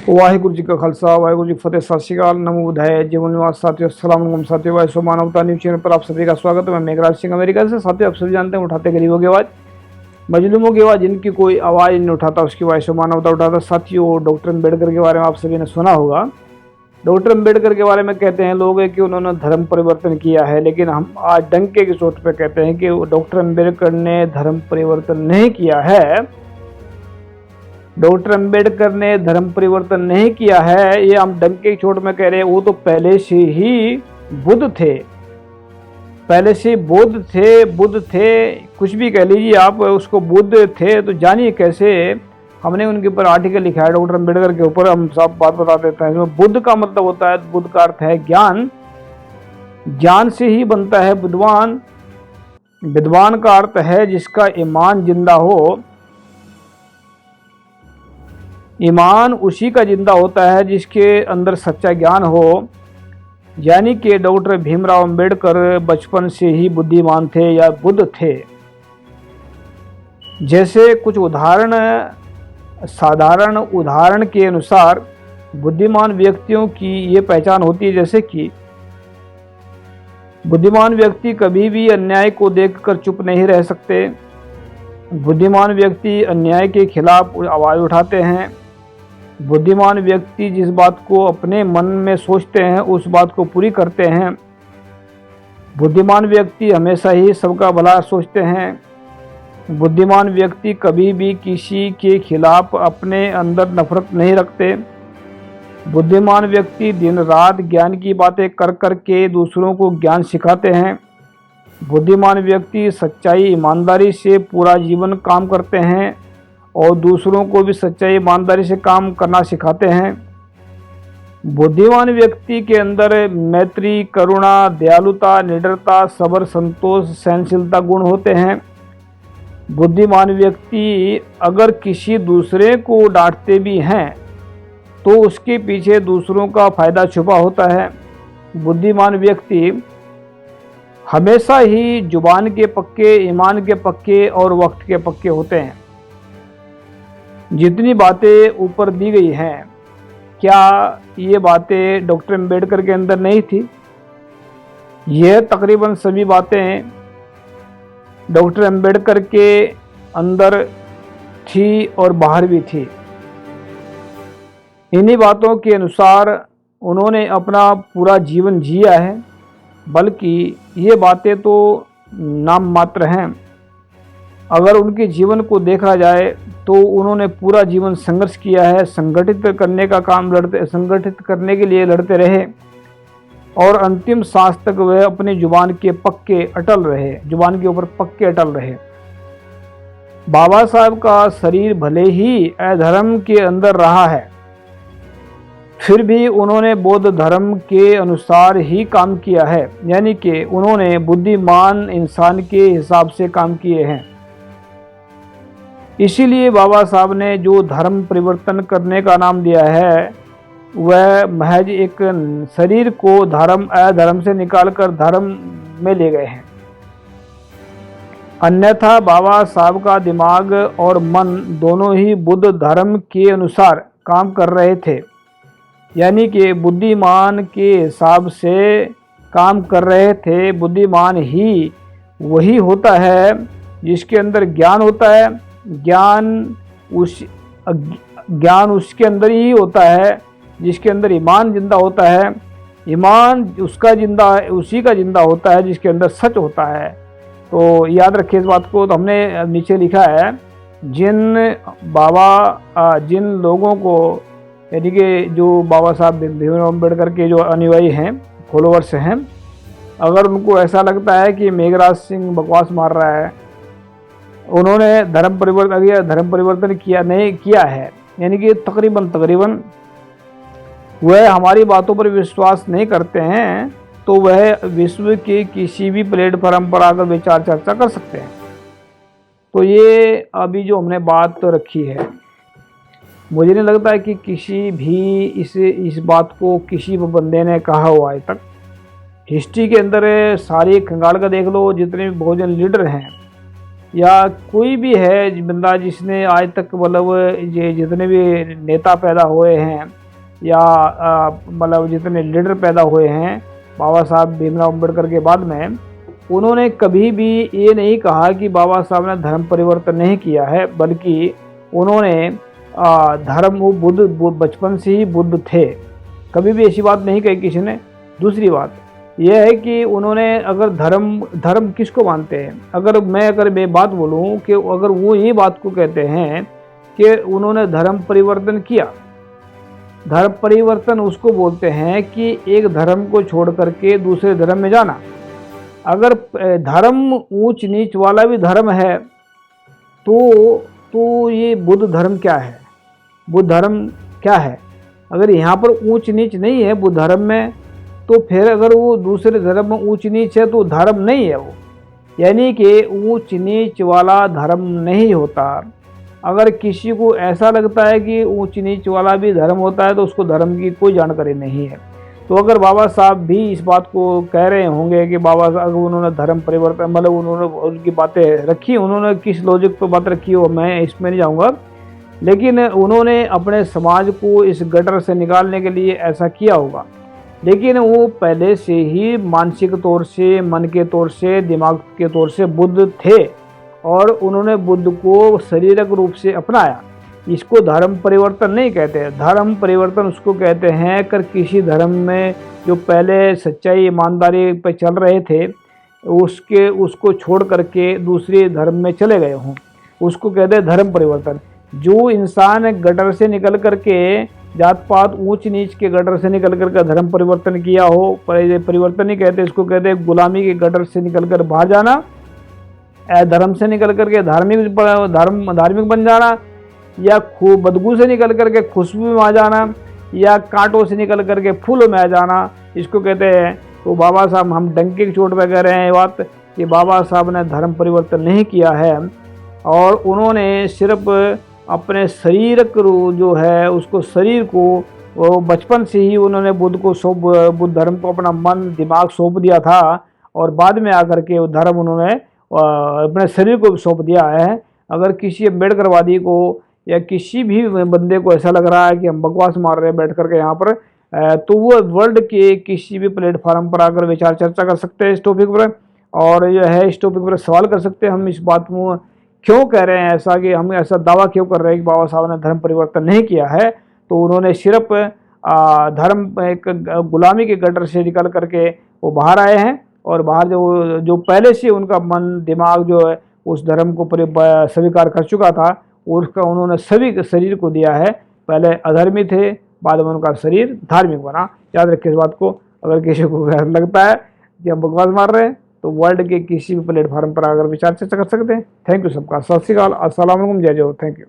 वाहिगुरु जी का खालसा वाहिगुरु जी की फतेह। सत श्री अकाल, नमो बुद्धाय, जीवन निवास साथियों, अस्सलाम वालेकुम साथियों। वाइसो मानवता न्यूज चैनल पर आप सभी का स्वागत है। मैं मेघराज सिंह अमेरिका से। साथियों, आप सभी जानते हैं उठाते गरीबों की आवाज़, मजलूमों की आवाज़, जिनकी कोई आवाज़ नहीं उठाता उसकी वाइसो मानवता उठाता। साथियों, डॉक्टर अम्बेडकर के बारे में आप सभी ने सुना होगा। डॉक्टर अम्बेडकर के बारे में कहते हैं लोग कि उन्होंने धर्म परिवर्तन किया है, लेकिन हम आज डंके की चोट पर कहते हैं कि डॉक्टर अम्बेडकर ने धर्म परिवर्तन नहीं किया है। डॉक्टर अम्बेडकर ने धर्म परिवर्तन नहीं किया है, ये हम डंके की चोट में कह रहे हैं। वो तो पहले से ही बुद्ध थे, पहले से बुद्ध थे, कुछ भी कह लीजिए आप, उसको बुद्ध थे। तो जानिए कैसे। हमने उनके ऊपर आर्टिकल लिखा है डॉक्टर अम्बेडकर के ऊपर, हम सब बात बता देते हैं। इसमें बुद्ध का मतलब होता है, बुद्ध का अर्थ है ज्ञान, ज्ञान से ही बनता है विद्वान। विद्वान का अर्थ है जिसका ईमान जिंदा हो। ईमान उसी का जिंदा होता है जिसके अंदर सच्चा ज्ञान हो। यानी कि डॉक्टर भीमराव अंबेडकर बचपन से ही बुद्धिमान थे या बुद्ध थे। जैसे कुछ उदाहरण, साधारण उदाहरण के अनुसार बुद्धिमान व्यक्तियों की ये पहचान होती है। जैसे कि बुद्धिमान व्यक्ति कभी भी अन्याय को देखकर चुप नहीं रह सकते। बुद्धिमान व्यक्ति अन्याय के खिलाफ आवाज़ उठाते हैं। बुद्धिमान व्यक्ति जिस बात को अपने मन में सोचते हैं उस बात को पूरी करते हैं। बुद्धिमान व्यक्ति हमेशा ही सबका भला सोचते हैं। बुद्धिमान व्यक्ति कभी भी किसी के खिलाफ अपने अंदर नफरत नहीं रखते। बुद्धिमान व्यक्ति दिन रात ज्ञान की बातें कर कर के दूसरों को ज्ञान सिखाते हैं। बुद्धिमान व्यक्ति सच्चाई ईमानदारी से पूरा जीवन काम करते हैं और दूसरों को भी सच्चाई ईमानदारी से काम करना सिखाते हैं। बुद्धिमान व्यक्ति के अंदर मैत्री, करुणा, दयालुता, निडरता, सब्र, संतोष, सहनशीलता गुण होते हैं। बुद्धिमान व्यक्ति अगर किसी दूसरे को डांटते भी हैं तो उसके पीछे दूसरों का फायदा छुपा होता है। बुद्धिमान व्यक्ति हमेशा ही जुबान के पक्के, ईमान के पक्के और वक्त के पक्के होते हैं। जितनी बातें ऊपर दी गई हैं, क्या ये बातें डॉक्टर अम्बेडकर के अंदर नहीं थी? यह तकरीबन सभी बातें डॉक्टर अम्बेडकर के अंदर थी और बाहर भी थी। इन्हीं बातों के अनुसार उन्होंने अपना पूरा जीवन जिया है, बल्कि ये बातें तो नाम मात्र हैं। अगर उनके जीवन को देखा जाए तो उन्होंने पूरा जीवन संघर्ष किया है, संगठित करने के लिए लड़ते रहे और अंतिम सांस तक वह अपनी जुबान के पक्के अटल रहे, जुबान के ऊपर पक्के अटल रहे। बाबा साहब का शरीर भले ही अधर्म के अंदर रहा है, फिर भी उन्होंने बौद्ध धर्म के अनुसार ही काम किया है। यानी कि उन्होंने बुद्धिमान इंसान के हिसाब से काम किए हैं। इसीलिए बाबा साहब ने जो धर्म परिवर्तन करने का नाम दिया है वह महज एक शरीर को अधर्म से निकालकर धर्म में ले गए हैं। अन्यथा बाबा साहब का दिमाग और मन दोनों ही बुद्ध धर्म के अनुसार काम कर रहे थे। यानी कि बुद्धिमान के हिसाब से काम कर रहे थे। बुद्धिमान ही वही होता है जिसके अंदर ज्ञान होता है। ज्ञान उसके अंदर ही होता है जिसके अंदर ईमान जिंदा होता है। ईमान उसी का जिंदा होता है जिसके अंदर सच होता है। तो याद रखिए इस बात को। तो हमने नीचे लिखा है, जिन लोगों को, यानी कि जो बाबा साहब भीमराव अम्बेडकर के जो अनुयायी हैं, फॉलोअर्स हैं, अगर उनको ऐसा लगता है कि मेघराज सिंह बकवास मार रहा है, उन्होंने धर्म परिवर्तन किया है, यानी कि तकरीबन वह हमारी बातों पर विश्वास नहीं करते हैं, तो वह विश्व के किसी भी प्लेटफॉर्म पर आकर विचार चर्चा कर सकते हैं। तो ये अभी जो हमने बात तो रखी है, मुझे नहीं लगता है कि किसी भी इस बात को किसी बंदे ने कहा हुआ आज तक। हिस्ट्री के अंदर सारी खंगाल का देख लो, जितने भी बहुजन लीडर हैं या कोई भी है बंदा जिसने आज तक, मतलब ये जितने भी नेता पैदा हुए हैं, या मतलब जितने लीडर पैदा हुए हैं बाबा साहब भीमराव अम्बेडकर के बाद में, उन्होंने कभी भी ये नहीं कहा कि बाबा साहब ने धर्म परिवर्तन नहीं किया है, बल्कि उन्होंने धर्म, वो बुद्ध बचपन से ही बुद्ध थे, कभी भी ऐसी बात नहीं कही किसी ने। दूसरी बात यह है कि उन्होंने अगर धर्म किसको मानते हैं, अगर मैं बात बोलूं कि अगर वो ये बात को कहते हैं कि उन्होंने धर्म परिवर्तन किया, धर्म परिवर्तन उसको बोलते हैं कि एक धर्म को छोड़ करके दूसरे धर्म में जाना। अगर धर्म ऊंच नीच वाला भी धर्म है तो ये बुद्ध धर्म क्या है, बुद्ध धर्म क्या है? अगर यहाँ पर ऊंच नीच नहीं है बुद्ध धर्म में, तो फिर अगर वो दूसरे धर्म में ऊंच नीच है तो धर्म नहीं है वो, यानी कि ऊंच नीच वाला धर्म नहीं होता। अगर किसी को ऐसा लगता है कि ऊंच नीच वाला भी धर्म होता है तो उसको धर्म की कोई जानकारी नहीं है। तो अगर बाबा साहब भी इस बात को कह रहे होंगे कि बाबा साहब उन्होंने धर्म परिवर्तन, मतलब उन्होंने उनकी बातें रखी, उन्होंने किस लॉजिक पर बात रखी हो मैं इसमें नहीं जाऊँगा, लेकिन उन्होंने अपने समाज को इस गटर से निकालने के लिए ऐसा किया होगा। लेकिन वो पहले से ही मानसिक तौर से, मन के तौर से, दिमाग के तौर से बुद्ध थे और उन्होंने बुद्ध को शारीरिक रूप से अपनाया। इसको धर्म परिवर्तन नहीं कहते। धर्म परिवर्तन उसको कहते हैं अगर किसी धर्म में जो पहले सच्चाई ईमानदारी पर चल रहे थे उसको छोड़ करके दूसरे धर्म में चले गए हों, उसको कहते हैं धर्म परिवर्तन। जो इंसान गटर से निकल करके, जात पात ऊंच नीच के गटर से निकल कर धर्म परिवर्तन किया हो, परिवर्तन नहीं कहते, इसको कहते हैं गुलामी के गटर से निकल कर बाहर जाना, धर्म से निकल करके धार्मिक बन जाना, या बदबू से निकल करके खुशबू में आ जाना, या कांटों से निकल करके फूलों में आ जाना, इसको कहते हैं। तो बाबा साहब, हम डंके की चोट पर कह रहे हैं ये बात कि बाबा साहब ने धर्म परिवर्तन नहीं किया है और उन्होंने सिर्फ अपने शरीर को जो है उसको, शरीर को वो बचपन से ही उन्होंने बुद्ध धर्म को अपना मन दिमाग सौंप दिया था और बाद में आकर के वो धर्म उन्होंने अपने शरीर को सौंप दिया है। अगर किसी अम्बेडकरवादी को या किसी भी बंदे को ऐसा लग रहा है कि हम बकवास मार रहे हैं बैठ करके यहाँ पर, तो वो वर्ल्ड के किसी भी प्लेटफार्म पर आकर विचार चर्चा कर सकते हैं इस टॉपिक पर, और जो है इस टॉपिक पर सवाल कर सकते हैं हम इस बात में क्यों कह रहे हैं ऐसा, कि हम ऐसा दावा क्यों कर रहे हैं कि बाबा साहब ने धर्म परिवर्तन नहीं किया है। तो उन्होंने सिर्फ धर्म एक गुलामी के गटर से निकल करके वो बाहर आए हैं और बाहर जो पहले से उनका मन दिमाग जो है उस धर्म को स्वीकार कर चुका था, उसका उन्होंने सभी शरीर को दिया है। पहले अधर्मी थे, बाद में उनका शरीर धार्मिक बना। याद रखिए इस बात को। अगर किसी को लगता है कि हम बकवास मार रहे हैं तो वर्ल्ड के किसी भी प्लेटफार्म पर आकर विचार चर्चा कर सकते हैं। थैंक यू सबका। सत श्री अकाल, अस्सलाम वालेकुम, जय जय हो। Thank you.